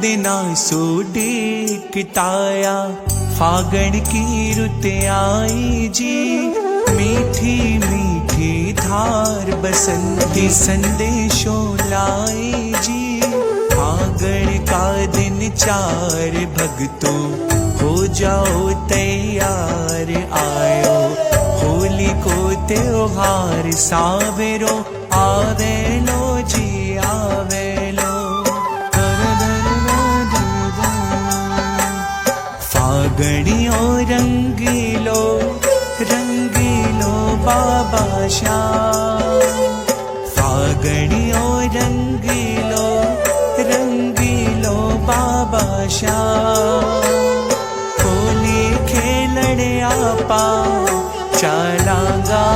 दिना सुडीकताया फागण की रुत आई जी। मीठी मीठी धार बसंती संदेशों लाई जी। फागण का दिन चार भक्तों हो जाओ तैयार, आयो होली को त्योहार सावेरो आवेलो जी आवेलो। फागणियों रंगीलो रंगीलो बाबा श्याम। फागणियों रंगीलो रंगीलो बाबा श्याम। होली खेलने आपा चलांगा